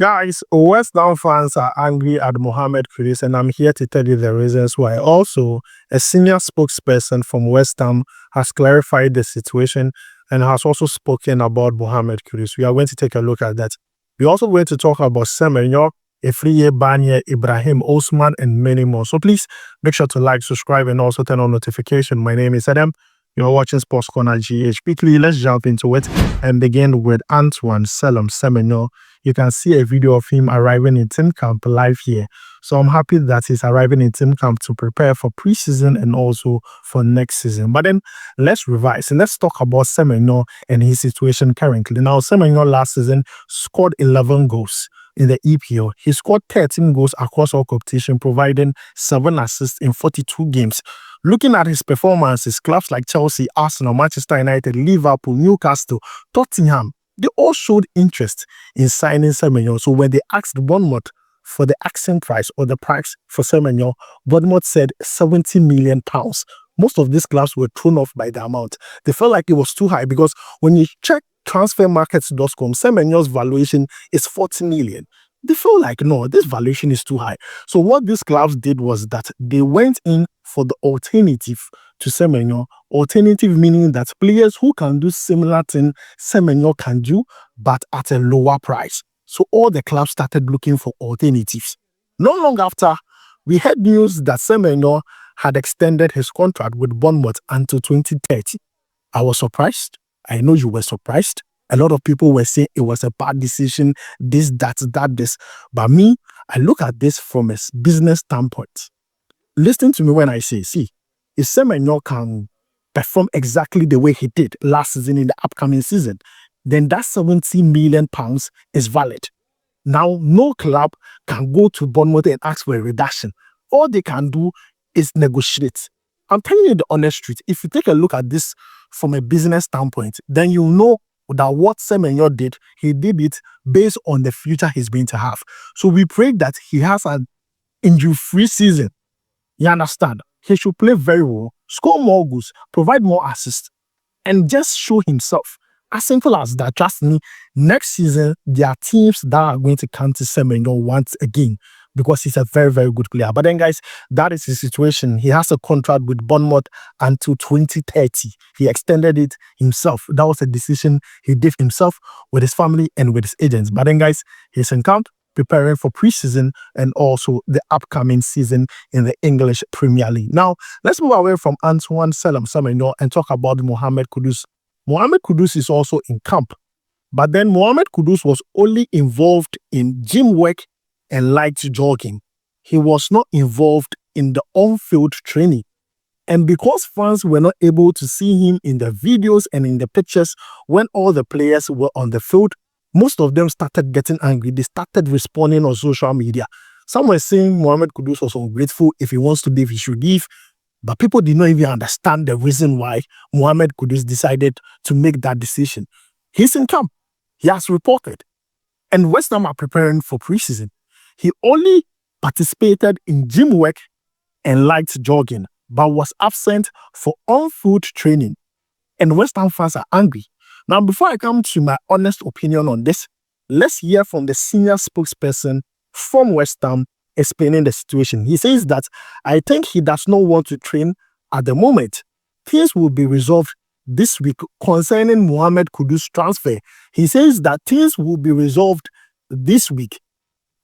Guys, West Ham fans are angry at Mohammed Kudus, and I'm here to tell you the reasons why. Also, a senior spokesperson from West Ham has clarified the situation and has also spoken about Mohammed Kudus. We are going to take a look at that. We're also going to talk about Semenyo, Afriyie, Ibrahim Osman, and many more. So please make sure to like, subscribe, and also turn on notification. My name is Adam. You're watching SportsCornerGH. Quickly, let's jump into it and begin with Antoine Semenyo. You can see a video of him arriving in team camp live here. So I'm happy that he's arriving in team camp to prepare for preseason and also for next season. But then let's revise and let's talk about Semenyo and his situation currently. Now, Semenyo last season scored 11 goals in the EPL. He scored 13 goals across all competition, providing 7 assists in 42 games. Looking at his performances, clubs like Chelsea, Arsenal, Manchester United, Liverpool, Newcastle, Tottenham, they all showed interest in signing Semenyo. So when they asked Bournemouth for the asking price or the price for Semenyo, Bournemouth said £70 million. Most of these clubs were thrown off by the amount. They felt like it was too high because when you check transfermarkets.com, Semenyo's valuation is 40 million. They felt like, no, this valuation is too high. So what these clubs did was that they went in for the alternative to Semenyo. Alternative meaning that players who can do similar thing Semenyo can do, but at a lower price. So all the clubs started looking for alternatives. Not long after, we heard news that Semenyo had extended his contract with Bournemouth until 2030. I was surprised. I know you were surprised. A lot of people were saying it was a bad decision, this. But me, I look at this from a business standpoint. Listen to me when I say, see, if Semenyo can perform exactly the way he did last season in the upcoming season, then that £70 million is valid. Now, no club can go to Bournemouth and ask for a reduction. All they can do is negotiate. I'm telling you the honest truth. If you take a look at this from a business standpoint, then you know that what Semenyo did, he did it based on the future he's going to have. So we pray that he has an injury-free season. You understand? He should play very well, score more goals, provide more assists, and just show himself. As simple as that. Trust me, next season, there are teams that are going to come to Semenyo once again because he's a very, very good player. But then, guys, that is his situation. He has a contract with Bournemouth until 2030. He extended it himself. That was a decision he did himself with his family and with his agents. But then, guys, he's in camp preparing for preseason and also the upcoming season in the English Premier League. Now, let's move away from Antoine Semenyo and talk about Mohammed Kudus. Mohammed Kudus is also in camp, but then Mohammed Kudus was only involved in gym work and light jogging. He was not involved in the on-field training. And because fans were not able to see him in the videos and in the pictures when all the players were on the field, most of them started getting angry. They started responding on social media. Some were saying Mohammed Kudus was ungrateful. If he wants to leave, he should leave. But people did not even understand the reason why Mohammed Kudus decided to make that decision. He's in camp. He has reported. And West Ham are preparing for preseason. He only participated in gym work and light jogging, but was absent for on-field training. And West Ham fans are angry. Now, before I come to my honest opinion on this, let's hear from the senior spokesperson from West Ham explaining the situation. He says that, I think he does not want to train at the moment. Things will be resolved this week concerning Mohammed Kudus' transfer. He says that things will be resolved this week.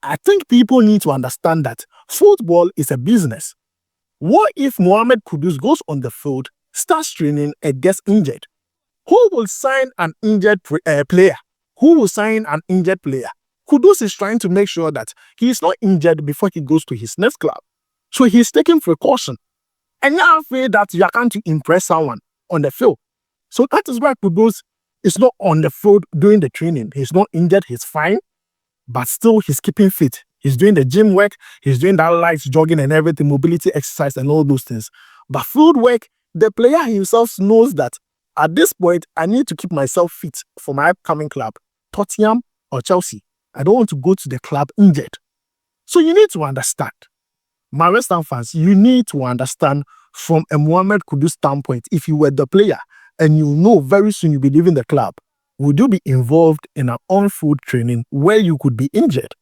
I think people need to understand that football is a business. What if Mohammed Kudus goes on the field, starts training, and gets injured? Who will sign an injured player? Who will sign an injured player? Kudus is trying to make sure that he is not injured before he goes to his next club. So he's taking precaution. And now I feel that you can't impress someone on the field. So that is why Kudus is not on the field doing the training. He's not injured, he's fine, but still he's keeping fit. He's doing the gym work, he's doing that light jogging and everything, mobility exercise and all those things. But field work, the player himself knows that at this point, I need to keep myself fit for my upcoming club, Tottenham or Chelsea. I don't want to go to the club injured. So you need to understand. My West Ham fans, you need to understand from a Mohammed Kudus standpoint, if you were the player and you know very soon you'll be leaving the club, would you be involved in an on-field training where you could be injured?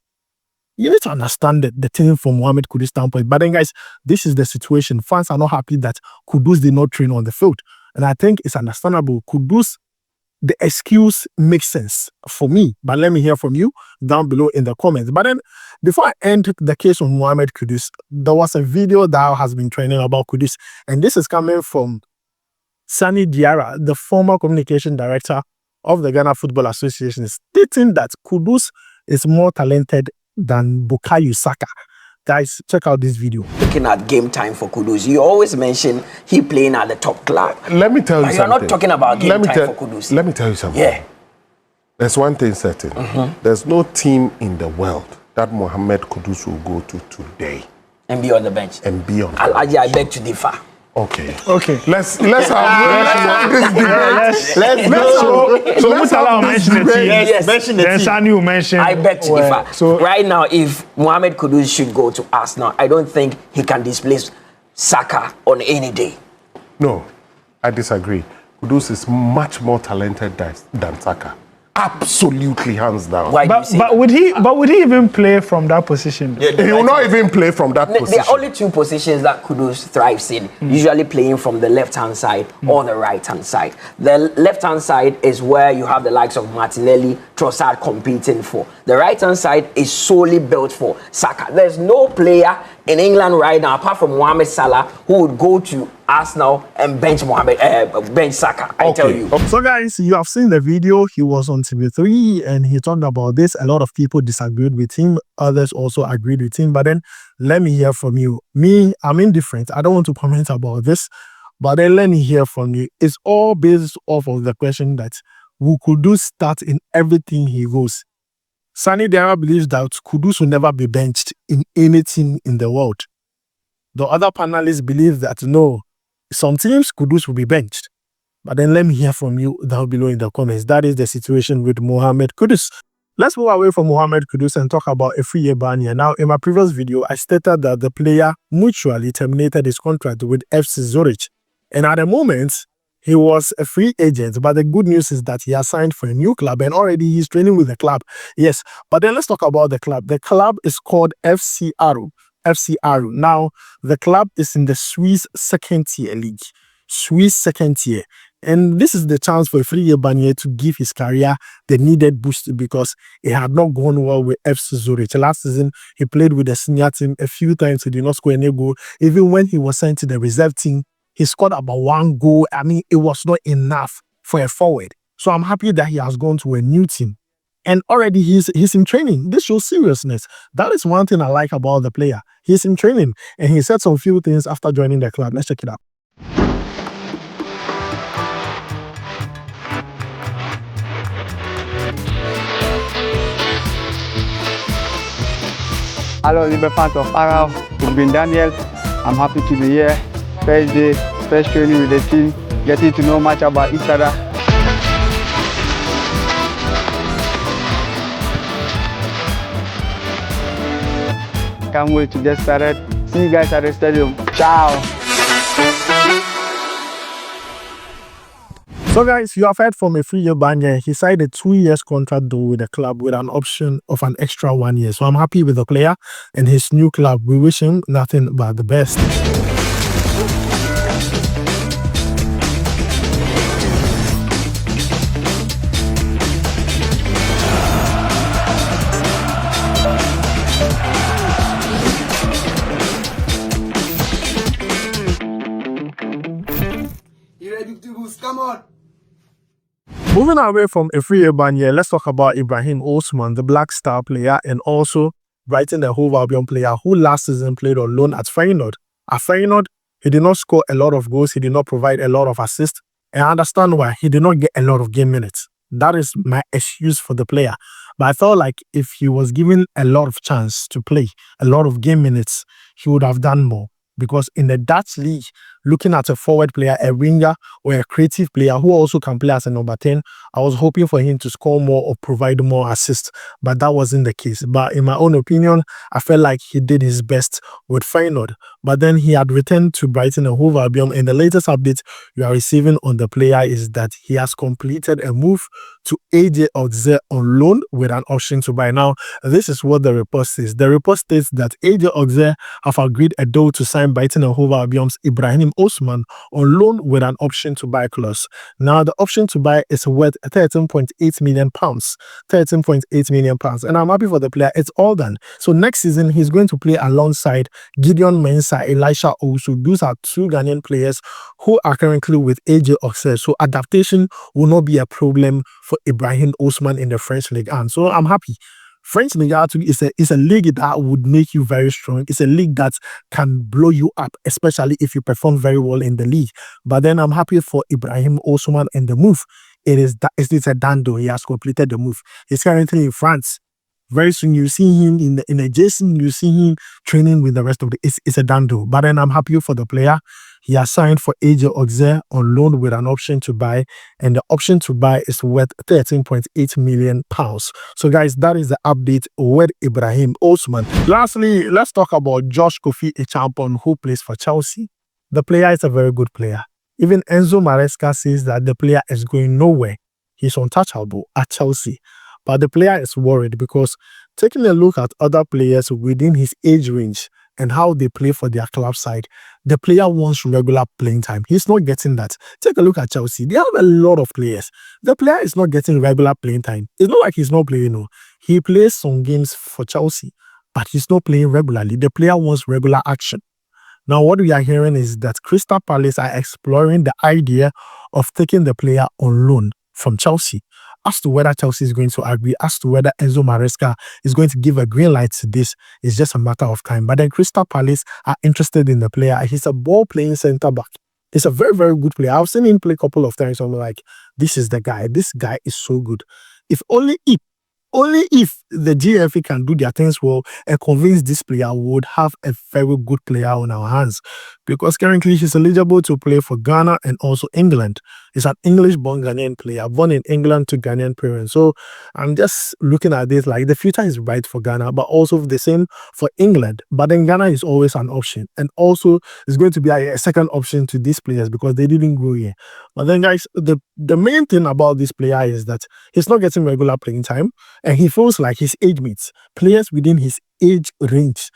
You need to understand the thing from Mohammed Kudus' standpoint. But then, guys, this is the situation. Fans are not happy that Kudus did not train on the field. And I think it's understandable. Kudus, the excuse makes sense for me. But let me hear from you down below in the comments. But then, before I end the case on Mohammed Kudus, there was a video that has been trending about Kudus. And this is coming from Sani Diarra, the former communication director of the Ghana Football Association, stating that Kudus is more talented than Bukayo Saka. Guys, check out this video. Looking at game time for Kudus, you always mention he playing at the top club. Let me tell you something. You're not talking about game time for Kudus. Let me tell you something. Yeah. There's one thing certain. There's no team in the world that Mohammed Kudus will go to today. And be on the bench. And be on the bench. I beg to differ. Okay. Let's have this debate. Let's go. So Mutala mentioned the team. Yes, mention the team. Sani will mention. I beg to differ. So right now, if Mohammed Kudus should go to Arsenal, I don't think he can displace Saka on any day. No, I disagree. Kudus is much more talented than Saka. Absolutely, hands down. Why but would he even play from that position? Yeah, he will not even play from that position. There are only two positions that Kudus thrives in, usually playing from the left-hand side or the right-hand side. The left-hand side is where you have the likes of Martinelli, Trossard competing for. The right-hand side is solely built for Saka. There's no player in England right now, apart from Mohamed Salah, who would go to Arsenal and bench Saka. I tell you. So guys, you have seen the video. He was on TV3 and he talked about this. A lot of people disagreed with him. Others also agreed with him. But then let me hear from you. Me, I'm indifferent. I don't want to comment about this. But then let me hear from you. It's all based off of the question that who Kudus start in everything he goes. Sani Diarra believes that Kudus will never be benched in any team in the world. The other panelists believe that no, some teams Kudus will be benched. But then let me hear from you down below in the comments. That is the situation with Mohammed Kudus. Let's move away from Mohammed Kudus and talk about Ephraim Yeboah. Now, in my previous video, I stated that the player mutually terminated his contract with FC Zurich. And at the moment, he was a free agent, but the good news is that he has signed for a new club and already he's training with the club. Yes, but then let's talk about the club. The club is called FC Aarau. FC Aarau. Now, the club is in the Swiss second tier league. Swiss second tier. And this is the chance for Ephraim Yeboah to give his career the needed boost because it had not gone well with FC Zurich. Last season, he played with the senior team a few times. He did not score any goal. Even when he was sent to the reserve team, he scored about one goal. I mean, it was not enough for a forward. So I'm happy that he has gone to a new team. And already he's in training. This shows seriousness. That is one thing I like about the player. He's in training. And he said some few things after joining the club. Let's check it out. Hello, Libre fans of Aarau. It's been Daniel. I'm happy to be here. First day, first training with the team, getting to know much about each other. Can't wait to get started. See you guys at the stadium. Ciao. So guys, you have heard from Ephraim Yeboah. He signed a 2-year contract deal with the club with an option of an extra 1 year. So I'm happy with the player and his new club. We wish him nothing but the best. Come on. Moving away from Ephraim Yeboah, let's talk about Ibrahim Osman, the Black Star player, and also Brighton, the Hove Albion player, who last season played on loan at Feyenoord. At Feyenoord, he did not score a lot of goals, he did not provide a lot of assists, and I understand why. He did not get a lot of game minutes. That is my excuse for the player. But I felt like if he was given a lot of chance to play, a lot of game minutes, he would have done more. Because in the Dutch league, looking at a forward player, a winger, or a creative player who also can play as a number 10, I was hoping for him to score more or provide more assists, but that wasn't the case. But in my own opinion, I felt like he did his best with Feyenoord. But then he had returned to Brighton and Hove Albion, and the latest update you are receiving on the player is that he has completed a move to auxerre on loan with an option to buy. Now, this is what the report says. The report states that auxerre have agreed a deal to sign Brighton and Hove Albion's Ibrahim Osman on loan with an option to buy clause. Now, the option to buy is worth £13.8 million. £13.8 million. And I'm happy for the player. It's all done. So next season, he's going to play alongside Gideon Mensah, Elisha Owusu. Those are two Ghanaian players who are currently with auxerre. So adaptation will not be a problem for Ibrahim Osman in the French League. And so I'm happy. French League is a league that would make you very strong. It's a league that can blow you up, especially if you perform very well in the league. But then I'm happy for Ibrahim Osman and the move. It's a done deal. He has completed the move. He's currently in France. Very soon you see him in a Jason, you see him training with the rest of the. It's a done deal. But then I'm happy for the player. He has signed for auxerre on loan with an option to buy, and the option to buy is worth £13.8 million. So guys, that is the update with Ibrahim Osman. Lastly, let's talk about Kofi Acheampong, who plays for Chelsea. The player is a very good player. Even Enzo Maresca says that the player is going nowhere. He's untouchable at Chelsea. But the player is worried because taking a look at other players within his age range and how they play for their club side, the player wants regular playing time. He's not getting that. Take a look at Chelsea. They have a lot of players. The player is not getting regular playing time. It's not like he's not playing. No. He plays some games for Chelsea, but he's not playing regularly. The player wants regular action. Now, what we are hearing is that Crystal Palace are exploring the idea of taking the player on loan from Chelsea. As to whether Chelsea is going to agree, as to whether Enzo Maresca is going to give a green light to this, is just a matter of time. But then Crystal Palace are interested in the player. He's a ball-playing centre-back. He's a very, very good player. I've seen him play a couple of times. So I'm like, this is the guy. This guy is so good. Only if the GFA can do their things well and convince this player, we would have a very good player on our hands. Because currently he's eligible to play for Ghana and also England. He's an English-born Ghanaian player, born in England to Ghanaian parents. So I'm just looking at this like the future is bright for Ghana, but also the same for England. But then Ghana is always an option. And also it's going to be a second option to these players because they didn't grow here. But then guys, the main thing about this player is that he's not getting regular playing time. And he feels like his age mates, players within his age range,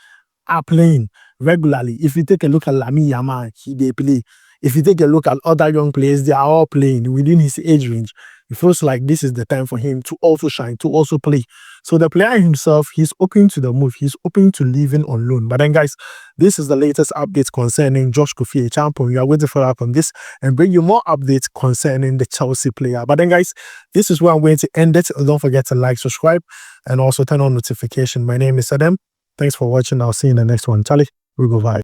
are playing regularly. If you take a look at Lamine Yamal, they play. If you take a look at other young players, they are all playing within his age range. It feels like this is the time for him to also shine, to also play. So the player himself, he's open to the move. He's open to leaving on loan. But then guys, this is the latest updates concerning Kofi Acheampong. We are waiting to follow up on this and bring you more updates concerning the Chelsea player. But then guys, this is where I'm going to end it. Don't forget to like, subscribe, and also turn on notification. My name is Adam. Thanks for watching. I'll see you in the next one. Charlie, we go vibe.